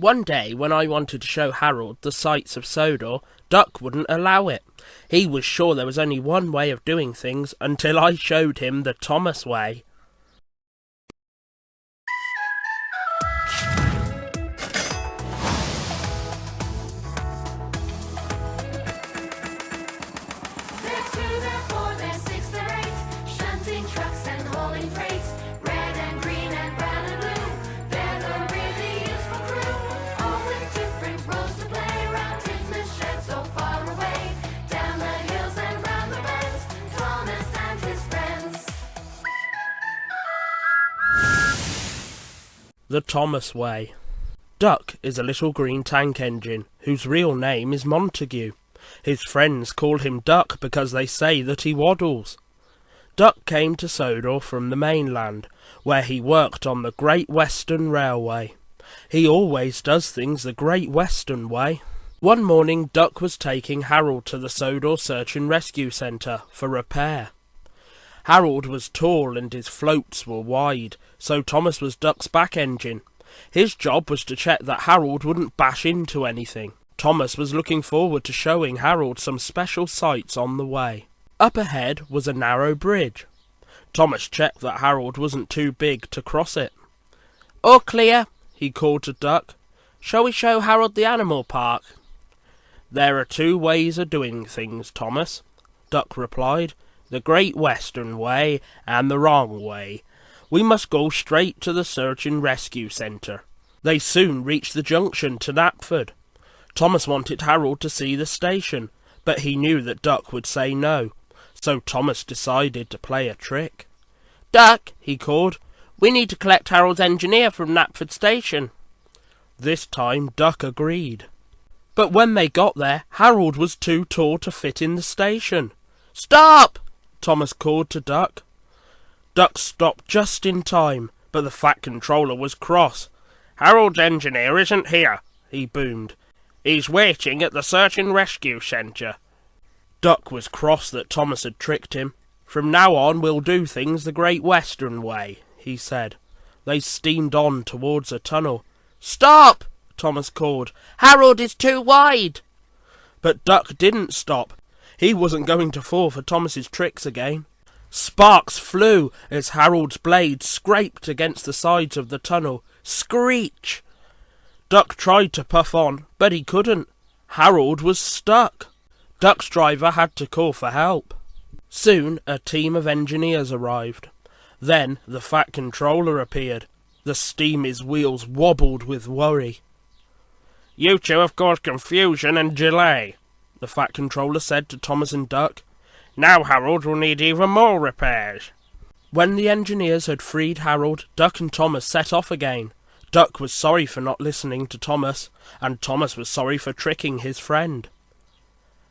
One day, when I wanted to show Harold the sights of Sodor, Duck wouldn't allow it. He was sure there was only one way of doing things until I showed him the Thomas way. The Thomas way. Duck is a little green tank engine, whose real name is Montague. His friends call him Duck because they say that he waddles. Duck came to Sodor from the mainland, where he worked on the Great Western Railway. He always does things the Great Western way. One morning Duck was taking Harold to the Sodor Search and Rescue Centre for repair. Harold was tall and his floats were wide, so Thomas was Duck's back engine. His job was to check that Harold wouldn't bash into anything. Thomas was looking forward to showing Harold some special sights on the way. Up ahead was a narrow bridge. Thomas checked that Harold wasn't too big to cross it. "All clear," he called to Duck. "Shall we show Harold the animal park?" "There are two ways of doing things, Thomas," Duck replied. "The Great Western way and the wrong way. We must go straight to the Search and Rescue Centre." They soon reached the junction to Knapford. Thomas wanted Harold to see the station, but he knew that Duck would say no, so Thomas decided to play a trick. "Duck," he called, "we need to collect Harold's engineer from Knapford Station." This time Duck agreed. But when they got there, Harold was too tall to fit in the station. "Stop!" Thomas called to Duck. Duck stopped just in time, but the Fat Controller was cross. "Harold's engineer isn't here," he boomed. "He's waiting at the Search and Rescue Centre." Duck was cross that Thomas had tricked him. "From now on we'll do things the Great Western way," he said. They steamed on towards a tunnel. "Stop!" Thomas called. "Harold is too wide." But Duck didn't stop. He wasn't going to fall for Thomas's tricks again. Sparks flew as Harold's blade scraped against the sides of the tunnel. Screech! Duck tried to puff on, but he couldn't. Harold was stuck. Duck's driver had to call for help. Soon a team of engineers arrived. Then the Fat Controller appeared. The steamer's wheels wobbled with worry. "You two have caused confusion and delay," the Fat Controller said to Thomas and Duck. "Now Harold will need even more repairs." When the engineers had freed Harold, Duck and Thomas set off again. Duck was sorry for not listening to Thomas, and Thomas was sorry for tricking his friend.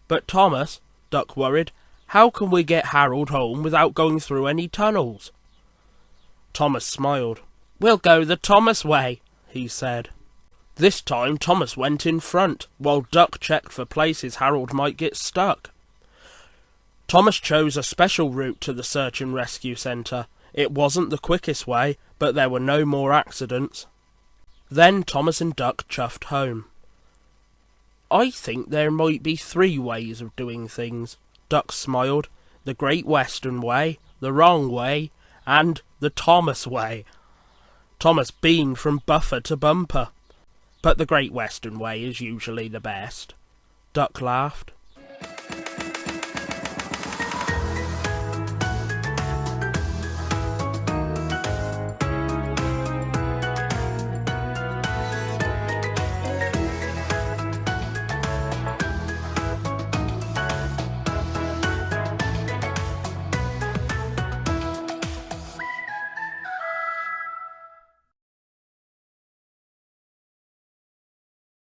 "But Thomas," Duck worried, "how can we get Harold home without going through any tunnels?" Thomas smiled. "We'll go the Thomas way," he said. This time Thomas went in front, while Duck checked for places Harold might get stuck. Thomas chose a special route to the Search and Rescue Centre. It wasn't the quickest way, but there were no more accidents. Then Thomas and Duck chuffed home. "I think there might be 3 ways of doing things," Duck smiled. "The Great Western way, the wrong way, and the Thomas way." Thomas beamed from buffer to bumper. "But the Great Western way is usually the best." Duck laughed.